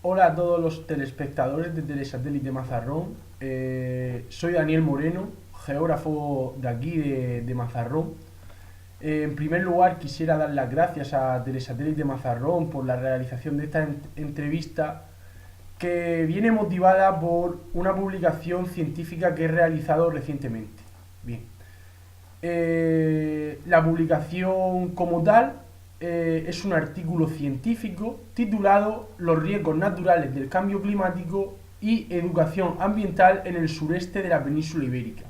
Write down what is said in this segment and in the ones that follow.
Hola a todos los telespectadores de Telesatélite Mazarrón. Soy Daniel Moreno, geógrafo de aquí de Mazarrón. En primer lugar, quisiera dar las gracias a Telesatélite Mazarrón por la realización de esta entrevista que viene motivada por una publicación científica que he realizado recientemente. Bien, la publicación como tal es un artículo científico titulado Los riesgos naturales del cambio climático y educación ambiental en el sureste de la península ibérica.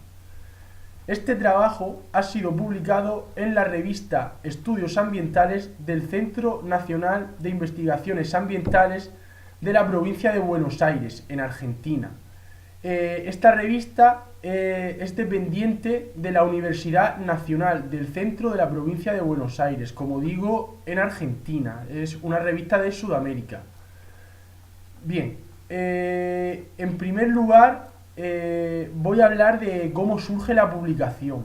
Este trabajo ha sido publicado en la revista Estudios Ambientales del Centro Nacional de Investigaciones Ambientales de la provincia de Buenos Aires, en Argentina. Esta revista es dependiente de la Universidad Nacional del Centro de la provincia de Buenos Aires, como digo, en Argentina. Es una revista de Sudamérica. Bien, en primer lugar voy a hablar de cómo surge la publicación.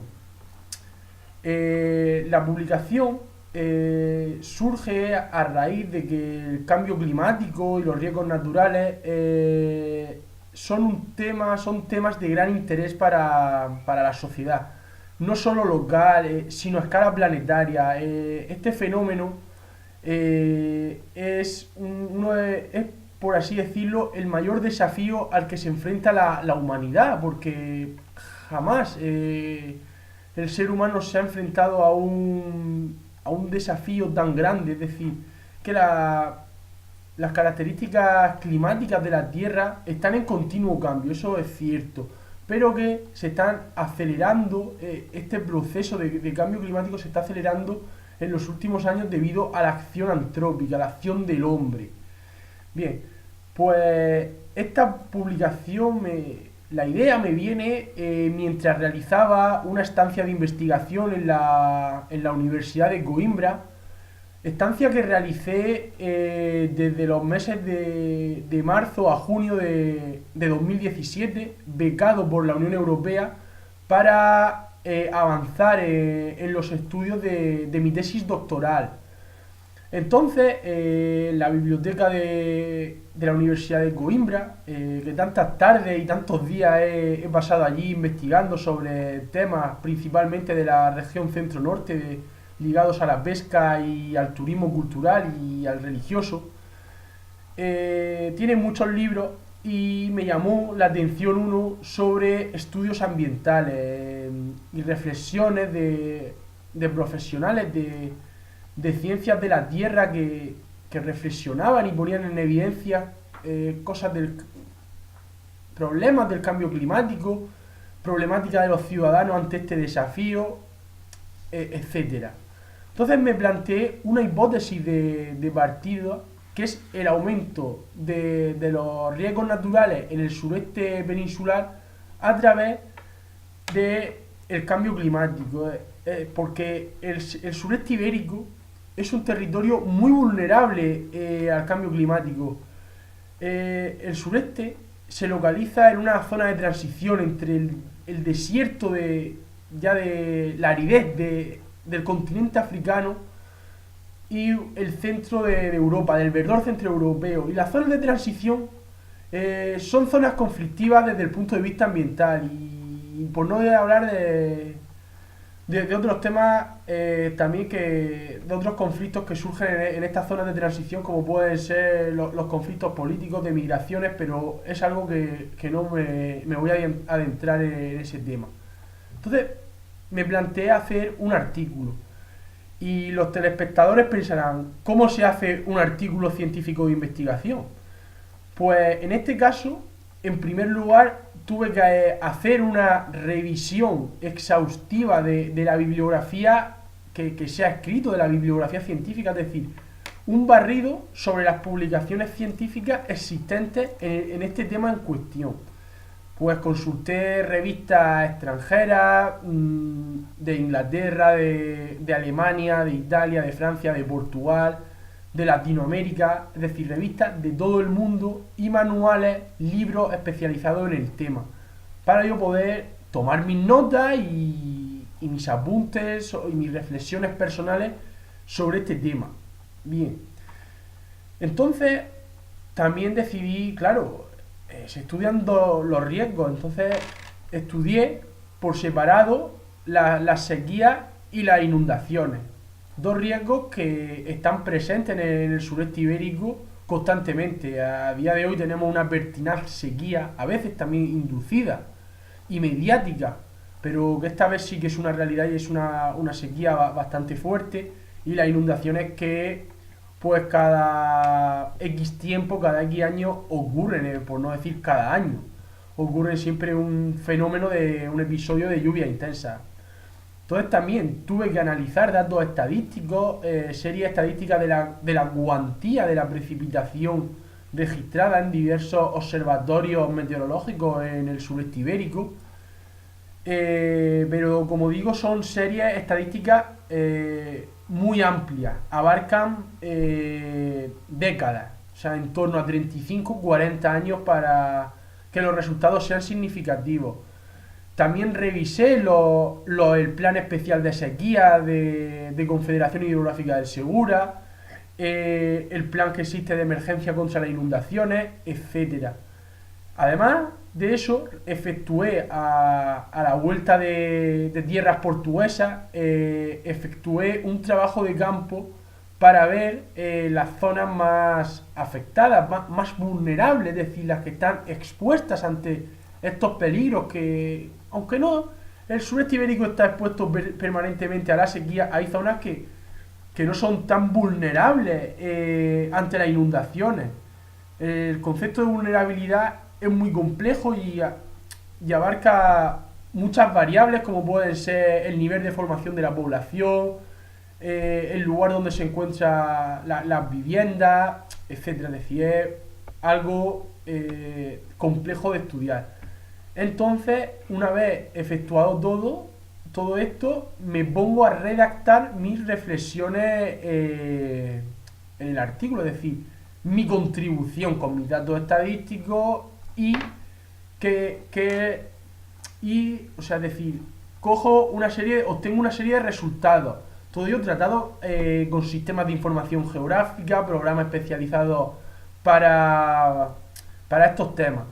La publicación surge a raíz de que el cambio climático y los riesgos naturales son temas de gran interés para la sociedad, no solo local, sino a escala planetaria. Este fenómeno es, por así decirlo, el mayor desafío al que se enfrenta la humanidad, porque jamás el ser humano se ha enfrentado a un desafío tan grande. Es decir, que las características climáticas de la Tierra están en continuo cambio, eso es cierto, pero que se están acelerando, este proceso de cambio climático se está acelerando en los últimos años debido a la acción antrópica, a la acción del hombre. Bien, pues esta publicación, la idea me viene mientras realizaba una estancia de investigación en la Universidad de Coimbra, estancia que realicé desde los meses de marzo a junio de 2017, becado por la Unión Europea para avanzar en los estudios de mi tesis doctoral. Entonces, la biblioteca de la Universidad de Coimbra, que tantas tardes y tantos días he pasado allí investigando sobre temas principalmente de la región centro-norte, ligados a la pesca y al turismo cultural y al religioso, tiene muchos libros y me llamó la atención uno sobre estudios ambientales y reflexiones de profesionales de ciencias de la Tierra que reflexionaban y ponían en evidencia cosas del problemas del cambio climático, problemática de los ciudadanos ante este desafío, etcétera. Entonces me planteé una hipótesis de partida, que es el aumento de los riesgos naturales en el sureste peninsular a través del cambio climático, porque el sureste ibérico es un territorio muy vulnerable al cambio climático. El sureste se localiza en una zona de transición entre el desierto de la aridez del continente africano y el centro de Europa, del verdor centroeuropeo. Y las zonas de transición son zonas conflictivas desde el punto de vista ambiental. Y por no hablar de otros temas también, de otros conflictos que surgen en estas zonas de transición, como pueden ser los conflictos políticos de migraciones, pero es algo que no me voy a adentrar en ese tema. Entonces me planteé hacer un artículo y los telespectadores pensarán, ¿cómo se hace un artículo científico de investigación? Pues en este caso, en primer lugar, tuve que hacer una revisión exhaustiva de la bibliografía que se ha escrito, de la bibliografía científica, es decir, un barrido sobre las publicaciones científicas existentes en este tema en cuestión. Pues consulté revistas extranjeras, de Inglaterra, de Alemania, de Italia, de Francia, de Portugal, de Latinoamérica, es decir, revistas de todo el mundo y manuales, libros especializados en el tema, para yo poder tomar mis notas y mis apuntes y mis reflexiones personales sobre este tema. Bien, entonces también decidí, claro, se estudian los riesgos, entonces estudié por separado las sequías y las inundaciones. Dos riesgos que están presentes en el sureste ibérico constantemente. A día de hoy tenemos una pertinaz sequía, a veces también inducida y mediática, pero que esta vez sí que es una realidad y es una sequía bastante fuerte. Y las inundaciones que pues cada X tiempo, cada X años ocurren, por no decir cada año. Ocurre siempre un fenómeno de un episodio de lluvia intensa. Entonces también tuve que analizar datos estadísticos, series estadísticas de la cuantía de la precipitación registrada en diversos observatorios meteorológicos en el sureste ibérico. Pero como digo, son series estadísticas muy amplias, abarcan décadas, o sea, en torno a 35-40 años para que los resultados sean significativos. También revisé el plan especial de sequía de Confederación Hidrográfica del Segura, el plan que existe de emergencia contra las inundaciones, etcétera. Además de eso, efectué a la vuelta de tierras portuguesas, efectué un trabajo de campo para ver las zonas más afectadas, más vulnerables, es decir, las que están expuestas ante estos peligros que, aunque no, el sureste ibérico está expuesto permanentemente a la sequía, hay zonas que no son tan vulnerables ante las inundaciones. El concepto de vulnerabilidad es muy complejo y abarca muchas variables como pueden ser el nivel de formación de la población, el lugar donde se encuentran las viviendas, etcétera. Es decir, es algo complejo de estudiar. Entonces, una vez efectuado todo esto, me pongo a redactar mis reflexiones en el artículo, es decir, mi contribución con mis datos estadísticos que o sea, es decir, obtengo una serie de resultados. Todo ello tratado con sistemas de información geográfica, programas especializados para, para estos temas.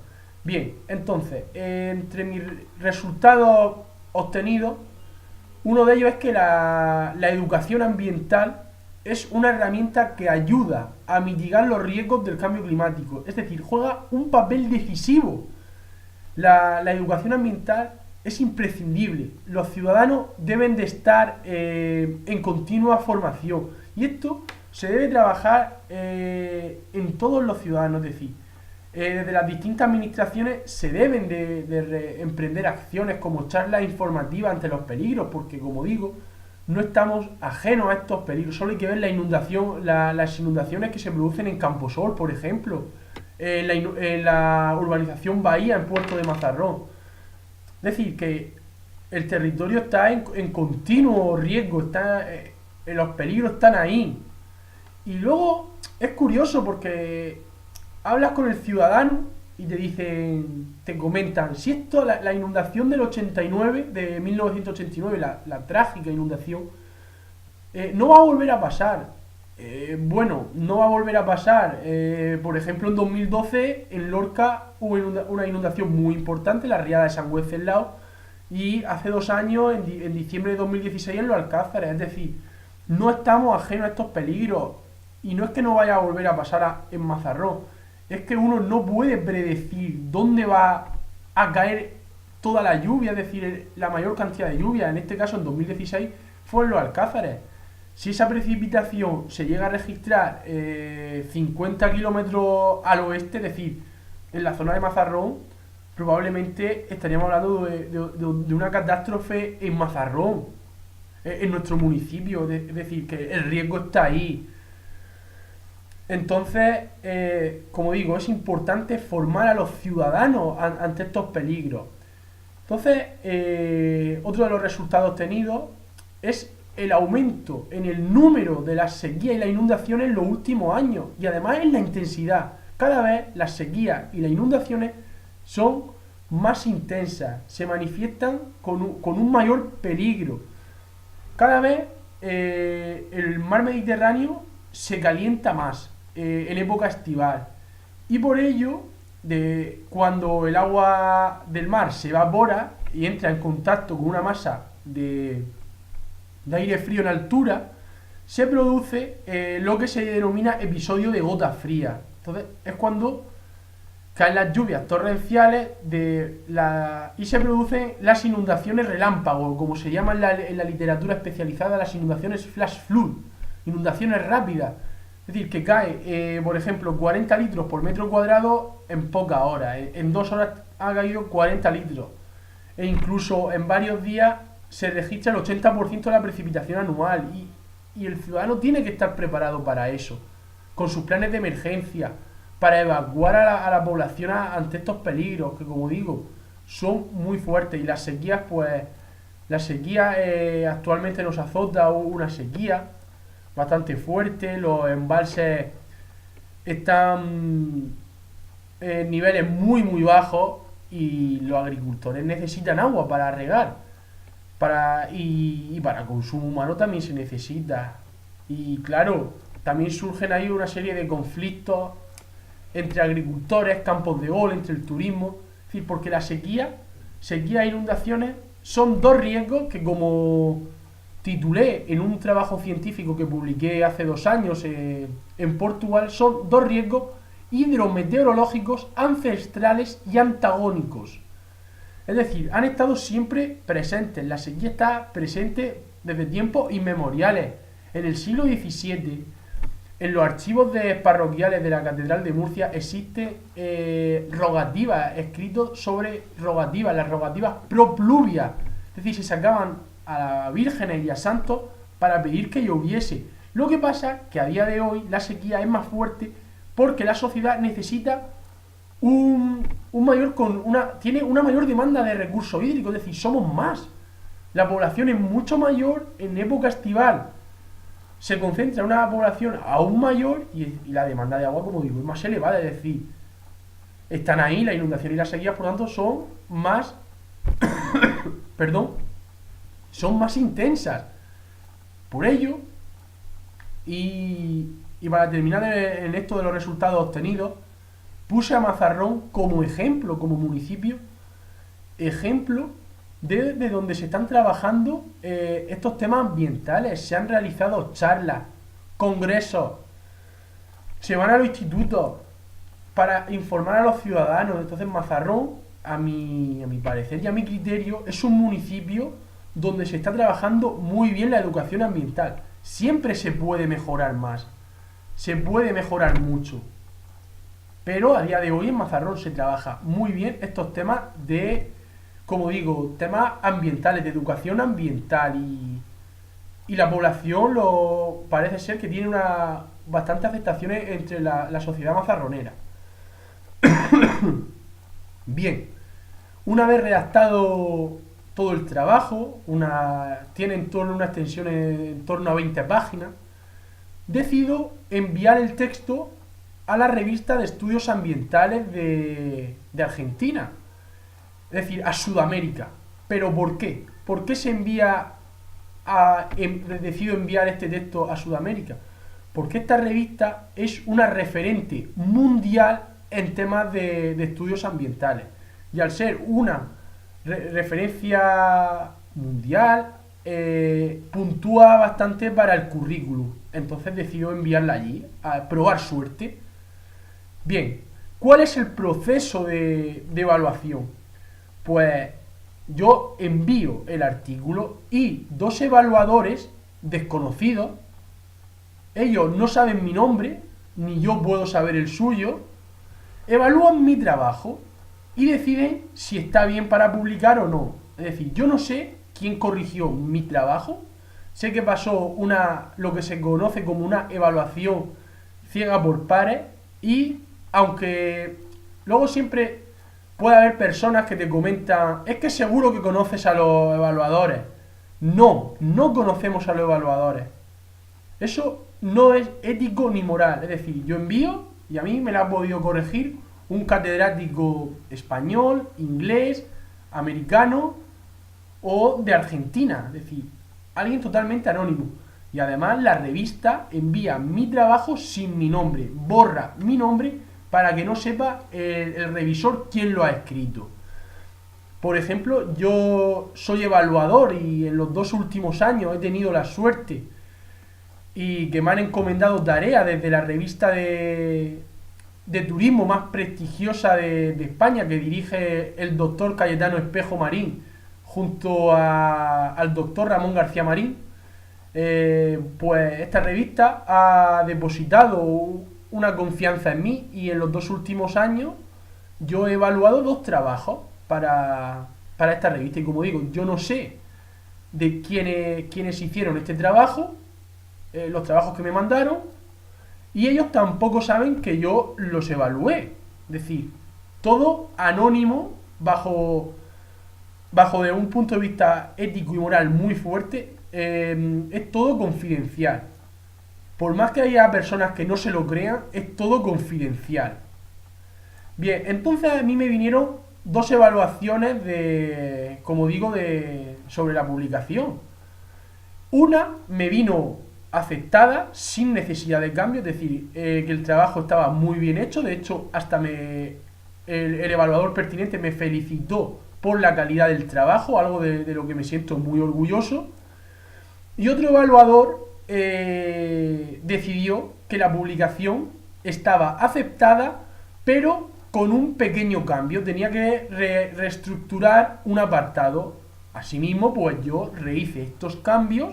Bien, entonces, entre mis resultados obtenidos, uno de ellos es que la educación ambiental es una herramienta que ayuda a mitigar los riesgos del cambio climático. Es decir, juega un papel decisivo. La educación ambiental es imprescindible. Los ciudadanos deben de estar en continua formación. Y esto se debe trabajar en todos los ciudadanos. Es decir, desde las distintas administraciones se deben de emprender acciones como charlas informativas ante los peligros, porque como digo, no estamos ajenos a estos peligros. Solo hay que ver las inundaciones que se producen en Camposol, por ejemplo, en la urbanización Bahía, en Puerto de Mazarrón. Es decir, que el territorio está en continuo riesgo, los peligros están ahí. Y luego es curioso porque hablas con el ciudadano y te comentan, si esto, la inundación del 89, de 1989, la trágica inundación, no va a volver a pasar. Bueno, no va a volver a pasar. Por ejemplo, en 2012 en Lorca hubo una inundación muy importante, la riada de San Wenceslao, y hace 2 años, en diciembre de 2016, en Los Alcázares. Es decir, no estamos ajenos a estos peligros. Y no es que no vaya a volver a pasar en Mazarrón, es que uno no puede predecir dónde va a caer toda la lluvia, es decir, la mayor cantidad de lluvia. En este caso, en 2016, fue en Los Alcázares. Si esa precipitación se llega a registrar 50 kilómetros al oeste, es decir, en la zona de Mazarrón, probablemente estaríamos hablando de una catástrofe en Mazarrón, en nuestro municipio. Es decir, que el riesgo está ahí. Entonces, como digo, es importante formar a los ciudadanos ante estos peligros. Entonces, otro de los resultados obtenidos es el aumento en el número de las sequías y las inundaciones en los últimos años, y además en la intensidad. Cada vez las sequías y las inundaciones son más intensas, se manifiestan con un mayor peligro. Cada vez el mar Mediterráneo se calienta más en época estival, Y por ello, cuando el agua del mar se evapora y entra en contacto con una masa de aire frío en altura, se produce lo que se denomina episodio de gota fría. Entonces es cuando caen las lluvias torrenciales y se producen las inundaciones relámpago, como se llama en la literatura especializada, las inundaciones flash flood, inundaciones rápidas. Es decir, que cae, por ejemplo, 40 litros por metro cuadrado en pocas horas. En 2 horas ha caído 40 litros. E incluso en varios días se registra el 80% de la precipitación anual. Y el ciudadano tiene que estar preparado para eso, con sus planes de emergencia, para evacuar a la población ante estos peligros, que como digo, son muy fuertes. Y las sequías, pues, actualmente nos azota una sequía bastante fuerte, los embalses están en niveles muy muy bajos y los agricultores necesitan agua para regar, y para consumo humano también se necesita. Y claro, también surgen ahí una serie de conflictos entre agricultores, campos de golf, entre el turismo. Es decir, porque la sequía e inundaciones son dos riesgos que, como titulé en un trabajo científico que publiqué hace 2 años en Portugal, son dos riesgos hidrometeorológicos ancestrales y antagónicos. Es decir, han estado siempre presentes. La sequía está presente desde tiempos inmemoriales. En el siglo XVII, en los archivos parroquiales de la Catedral de Murcia existen rogativas, escritos sobre rogativas, las rogativas pro pluvia. Es decir, se sacaban a vírgenes y a santos para pedir que lloviese. Lo que pasa es que a día de hoy la sequía es más fuerte porque la sociedad necesita tiene una mayor demanda de recursos hídricos, es decir, somos más. La población es mucho mayor en época estival. Se concentra una población aún mayor y la demanda de agua, como digo, es más elevada. Es decir, están ahí la inundación y las sequías, por tanto, son más son más intensas. Por ello, y para terminar en esto de los resultados obtenidos, puse a Mazarrón como ejemplo, como municipio, ejemplo de donde se están trabajando estos temas ambientales. Se han realizado charlas, congresos, se van a los institutos para informar a los ciudadanos. Entonces Mazarrón, a mi parecer y a mi criterio, es un municipio donde se está trabajando muy bien la educación ambiental. Siempre se puede mejorar más, se puede mejorar mucho, pero a día de hoy en Mazarrón se trabaja muy bien estos temas como digo, temas ambientales, de educación ambiental, y la población parece ser que tiene bastantes aceptaciones entre la sociedad mazarronera. Bien, una vez redactado todo el trabajo, tiene una extensión en torno a 20 páginas, decido enviar el texto a la revista de estudios ambientales de Argentina, es decir, a Sudamérica. ¿Pero por qué? ¿Por qué decido enviar este texto a Sudamérica? Porque esta revista es una referente mundial en temas de estudios ambientales. Y al ser una referencia mundial, puntúa bastante para el currículum. Entonces decido enviarla allí, a probar suerte. Bien, ¿cuál es el proceso de evaluación? Pues yo envío el artículo y 2 evaluadores desconocidos, ellos no saben mi nombre, ni yo puedo saber el suyo, evalúan mi trabajo y deciden si está bien para publicar o no. Es decir, yo no sé quién corrigió mi trabajo, sé que pasó lo que se conoce como una evaluación ciega por pares, y aunque luego siempre puede haber personas que te comentan, es que seguro que conoces a los evaluadores. No conocemos a los evaluadores. Eso no es ético ni moral. Es decir, yo envío y a mí me la ha podido corregir un catedrático español, inglés, americano o de Argentina. Es decir, alguien totalmente anónimo. Y además la revista envía mi trabajo sin mi nombre, borra mi nombre para que no sepa el revisor quién lo ha escrito. Por ejemplo, yo soy evaluador y en los 2 últimos años he tenido la suerte y que me han encomendado tareas desde la revista de turismo más prestigiosa de España, que dirige el doctor Cayetano Espejo Marín, junto al doctor Ramón García Marín. Pues esta revista ha depositado una confianza en mí y en los 2 últimos años yo he evaluado 2 trabajos para esta revista. Y como digo, yo no sé de quiénes hicieron este trabajo, los trabajos que me mandaron, y ellos tampoco saben que yo los evalué. Es decir, todo anónimo, bajo de un punto de vista ético y moral muy fuerte, es todo confidencial. Por más que haya personas que no se lo crean, es todo confidencial. Bien, entonces a mí me vinieron 2 evaluaciones como digo, sobre la publicación. Una me vino aceptada sin necesidad de cambio, es decir, que el trabajo estaba muy bien hecho. De hecho, hasta el evaluador pertinente me felicitó por la calidad del trabajo, algo de lo que me siento muy orgulloso. Y otro evaluador decidió que la publicación estaba aceptada, pero con un pequeño cambio. Tenía que reestructurar un apartado. Asimismo, pues yo rehice estos cambios,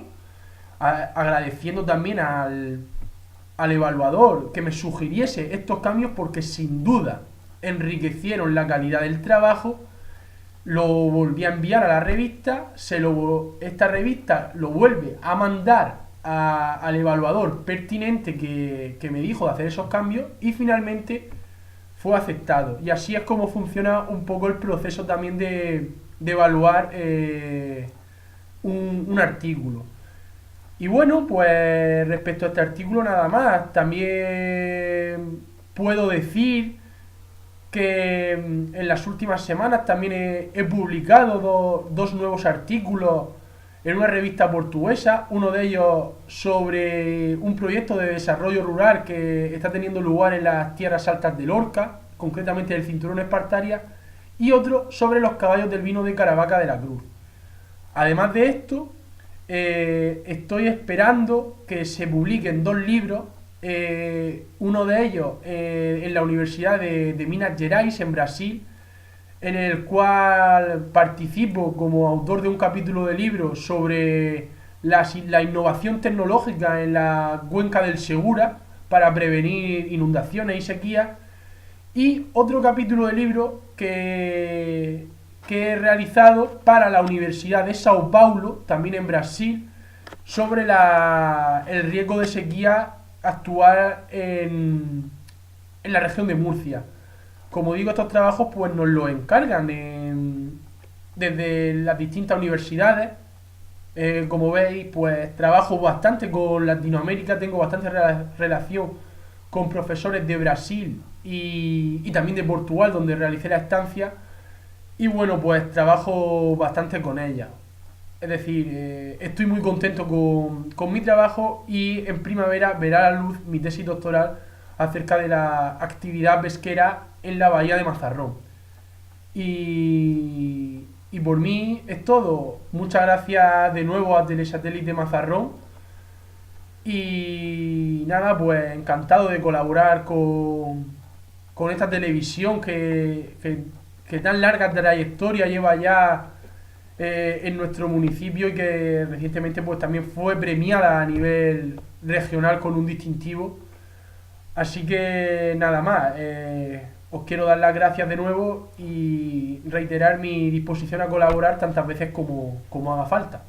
agradeciendo también al evaluador que me sugiriese estos cambios, porque sin duda enriquecieron la calidad del trabajo. Lo volví a enviar a la revista, esta revista lo vuelve a mandar al evaluador pertinente que me dijo de hacer esos cambios, y finalmente fue aceptado. Y así es como funciona un poco el proceso también de evaluar un artículo. Y bueno, pues respecto a este artículo nada más. También puedo decir que en las últimas semanas también he publicado 2 nuevos artículos en una revista portuguesa, uno de ellos sobre un proyecto de desarrollo rural que está teniendo lugar en las tierras altas de Lorca, concretamente del cinturón Espartaria, y otro sobre los caballos del vino de Caravaca de la Cruz. Además de esto, estoy esperando que se publiquen 2 libros, uno de ellos en la Universidad de Minas Gerais, en Brasil, en el cual participo como autor de un capítulo de libro sobre la innovación tecnológica en la cuenca del Segura para prevenir inundaciones y sequías, y otro capítulo de libro que he realizado para la Universidad de Sao Paulo, también en Brasil, sobre el riesgo de sequía actual en la región de Murcia. Como digo, estos trabajos pues nos los encargan desde las distintas universidades. Como veis, pues trabajo bastante con Latinoamérica, tengo bastante relación con profesores de Brasil y también de Portugal, donde realicé la estancia. Y bueno, pues trabajo bastante con ella. Es decir, estoy muy contento con mi trabajo, y en primavera verá la luz mi tesis doctoral acerca de la actividad pesquera en la bahía de Mazarrón. Y por mí es todo. Muchas gracias de nuevo a Telesatélite Mazarrón. Y nada, pues encantado de colaborar con esta televisión que tan larga trayectoria lleva ya en nuestro municipio, y que recientemente pues también fue premiada a nivel regional con un distintivo. Así que nada más, os quiero dar las gracias de nuevo y reiterar mi disposición a colaborar tantas veces como haga falta.